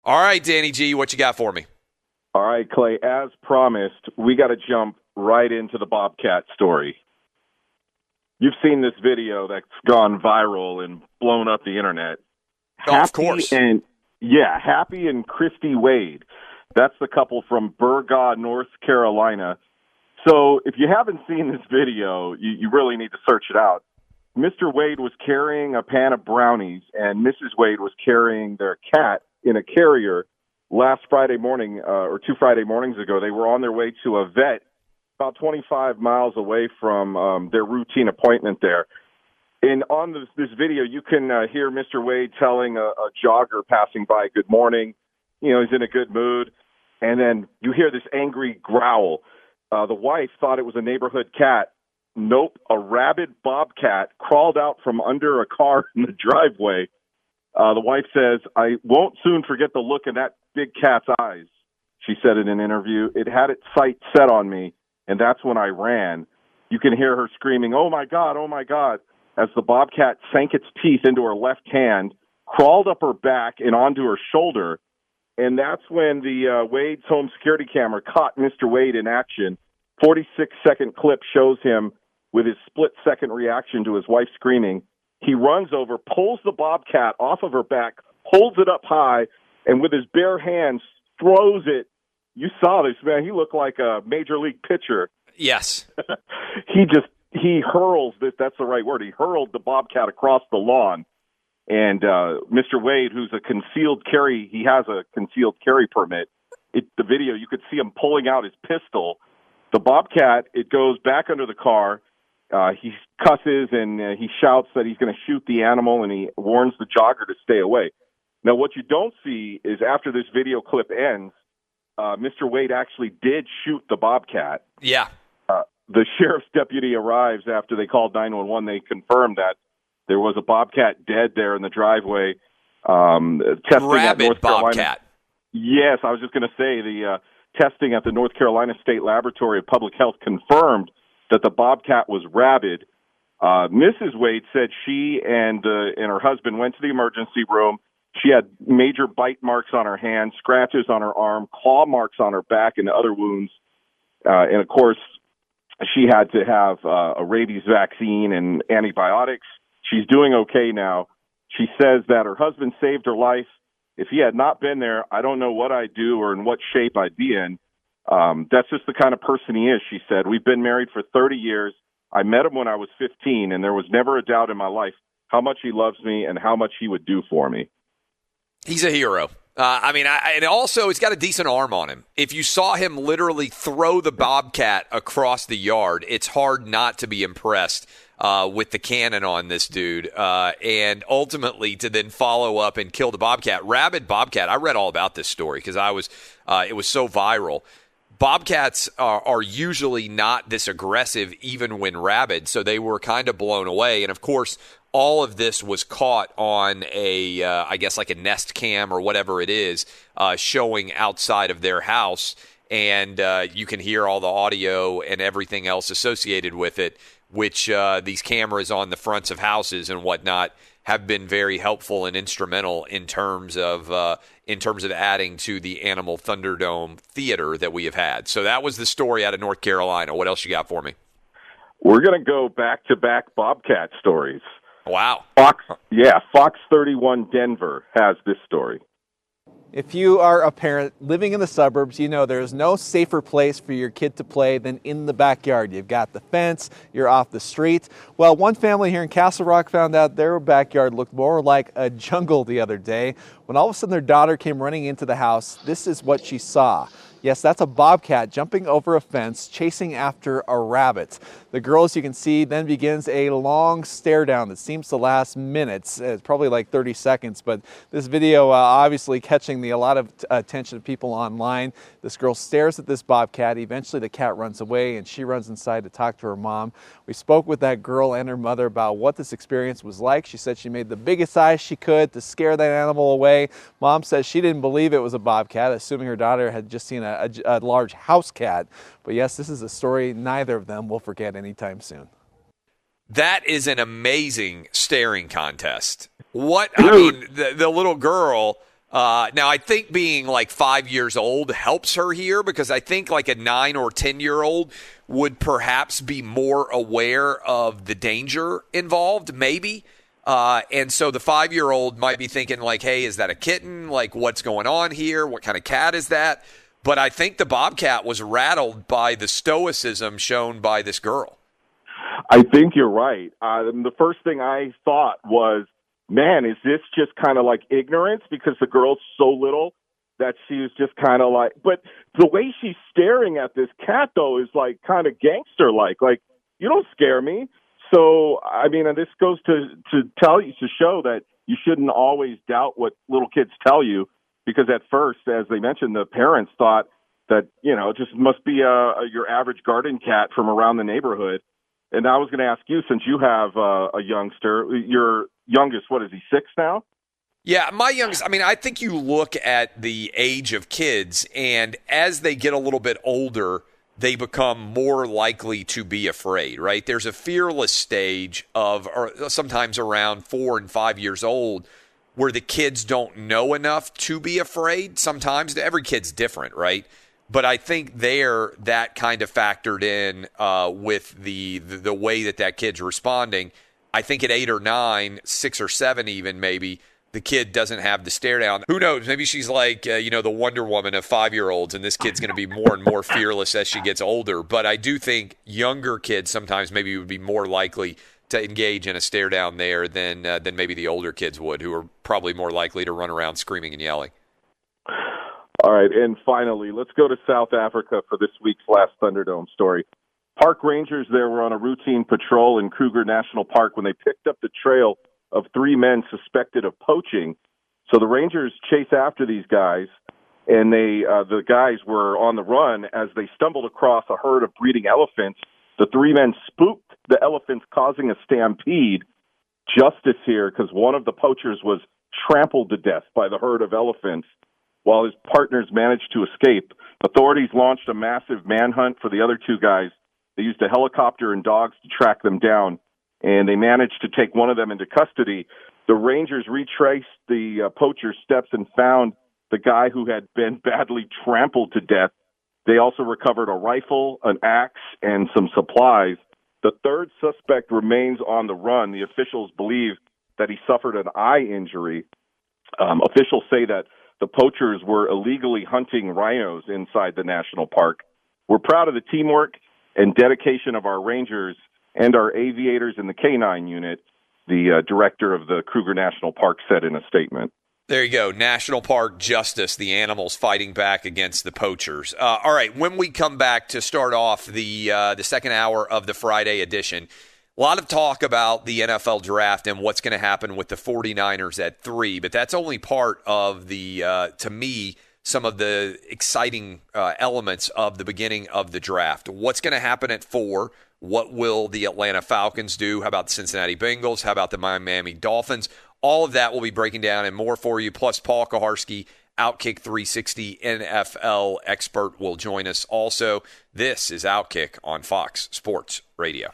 All right, Danny G, what you got for me? All right, Clay, as promised, we got to jump right into the Bobcat story. You've seen this video that's gone viral and blown up the internet. Of course. Happy and Christy Wade. That's the couple from Burgaw, North Carolina. So if you haven't seen this video, you really need to search it out. Mr. Wade was carrying a pan of brownies, and Mrs. Wade was carrying their cat in a carrier last Friday morning, or 2 Friday mornings ago. They were on their way to a vet about 25 miles away from their routine appointment there. And on this video, you can hear Mr. Wade telling a jogger passing by, good morning. You know, he's in a good mood. And then you hear this angry growl. The wife thought it was a neighborhood cat. Nope, a rabid bobcat crawled out from under a car in the driveway. The wife says, I won't soon forget the look in that big cat's eyes, she said in an interview. It had its sight set on me, and that's when I ran. You can hear her screaming, oh, my God, as the bobcat sank its teeth into her left hand, crawled up her back and onto her shoulder. And that's when the Wade's home security camera caught Mr. Wade in action. 46-second clip shows him with his split-second reaction to his wife screaming. He runs over, pulls the bobcat off of her back, holds it up high, and with his bare hands throws it. You saw this, man. He looked like a major league pitcher. Yes. He hurls this. That's the right word. He hurled the bobcat across the lawn. And Mr. Wade, who's a concealed carry, he has a concealed carry permit. The video, you could see him pulling out his pistol. The bobcat, it goes back under the car. He cusses and he shouts that he's going to shoot the animal, and he warns the jogger to stay away. Now, what you don't see is after this video clip ends, Mr. Wade actually did shoot the bobcat. Yeah. The sheriff's deputy arrives after they called 911. They confirmed that there was a bobcat dead there in the driveway. Testing at North Carolina. Bobcat. Yes, I was just going to say the testing at the North Carolina State Laboratory of Public Health confirmed that the bobcat was rabid. Mrs. Wade said she and her husband went to the emergency room. She had major bite marks on her hand, scratches on her arm, claw marks on her back, and other wounds. And, of course, she had to have a rabies vaccine and antibiotics. She's doing okay now. She says that her husband saved her life. If he had not been there, I don't know what I'd do or in what shape I'd be in. That's just the kind of person he is, she said. We've been married for 30 years. I met him when I was 15, and there was never a doubt in my life how much he loves me and how much he would do for me. He's a hero. And also he's got a decent arm on him. If you saw him literally throw the bobcat across the yard, it's hard not to be impressed with the cannon on this dude, and ultimately to then follow up and kill the bobcat. Rabid bobcat. I read all about this story because it was so viral. Bobcats are usually not this aggressive even when rabid, so they were kind of blown away. And, of course, all of this was caught on I guess like a Nest Cam or whatever it is, showing outside of their house. And you can hear all the audio and everything else associated with it, which these cameras on the fronts of houses and whatnot have been very helpful and instrumental in terms of adding to the Animal Thunderdome theater that we have had. So that was the story out of North Carolina. What else you got for me? We're going to go back-to-back Bobcat stories. Wow. Fox 31 Denver has this story. If you are a parent living in the suburbs, you know there's no safer place for your kid to play than in the backyard. You've got the fence, you're off the street. Well, one family here in Castle Rock found out their backyard looked more like a jungle the other day. When all of a sudden their daughter came running into the house, this is what she saw. Yes, that's a bobcat jumping over a fence, chasing after a rabbit. The girl, as you can see, then begins a long stare down that seems to last minutes. It's probably like 30 seconds, but this video obviously catching a lot of attention of people online. This girl stares at this bobcat. Eventually, the cat runs away, and she runs inside to talk to her mom. We spoke with that girl and her mother about what this experience was like. She said she made the biggest eyes she could to scare that animal away. Mom says she didn't believe it was a bobcat, assuming her daughter had just seen a large house cat. But yes, this is a story neither of them will forget anytime soon. That is an amazing staring contest. The little girl Now, I think being like 5 years old helps her here because I think like a 9 or 10-year-old would perhaps be more aware of the danger involved, maybe. And so the 5-year-old might be thinking like, hey, is that a kitten? Like, what's going on here? What kind of cat is that? But I think the Bobcat was rattled by the stoicism shown by this girl. I think you're right. The first thing I thought was, man, is this just kind of like ignorance because the girl's so little that she was just kind of like, but the way she's staring at this cat, though, is like kind of gangster-like. Like, you don't scare me. So, I mean, and this goes to show that you shouldn't always doubt what little kids tell you because at first, as they mentioned, the parents thought that, you know, it just must be your average garden cat from around the neighborhood. And I was going to ask you, since you have a youngster, your youngest, what is he, 6 now? Yeah, my youngest, I mean, I think you look at the age of kids, and as they get a little bit older, they become more likely to be afraid, right? There's a fearless stage of, or sometimes around 4 and 5 years old, where the kids don't know enough to be afraid. Sometimes every kid's different, right? But I think that kind of factored in with the way that kid's responding. I think at 8 or 9, 6 or 7 even maybe, the kid doesn't have the stare down. Who knows? Maybe she's like, the Wonder Woman of 5-year-olds, and this kid's going to be more and more fearless as she gets older. But I do think younger kids sometimes maybe would be more likely to engage in a stare down there than maybe the older kids would, who are probably more likely to run around screaming and yelling. All right, and finally, let's go to South Africa for this week's last Thunderdome story. Park rangers there were on a routine patrol in Kruger National Park when they picked up the trail of 3 men suspected of poaching. So the rangers chase after these guys, and the guys were on the run as they stumbled across a herd of breeding elephants. The 3 men spooked the elephants, causing a stampede. Justice here, because one of the poachers was trampled to death by the herd of elephants. While his partners managed to escape, authorities launched a massive manhunt for the other 2 guys. They used a helicopter and dogs to track them down, and they managed to take one of them into custody. The rangers retraced the poacher's steps and found the guy who had been badly trampled to death. They also recovered a rifle, an axe, and some supplies. The third suspect remains on the run. The officials believe that he suffered an eye injury. Officials say that the poachers were illegally hunting rhinos inside the national park. We're proud of the teamwork and dedication of our rangers and our aviators in the K-9 unit, the director of the Kruger National Park said in a statement. There you go. National Park justice, the animals fighting back against the poachers. All right, when we come back to start off the second hour of the Friday edition, a lot of talk about the NFL draft and what's going to happen with the 49ers at 3, but that's only part of the, to me, some of the exciting elements of the beginning of the draft. What's going to happen at 4? What will the Atlanta Falcons do? How about the Cincinnati Bengals? How about the Miami Dolphins? All of that we'll be breaking down and more for you. Plus, Paul Kaharski, Outkick 360 NFL expert, will join us also. This is Outkick on Fox Sports Radio.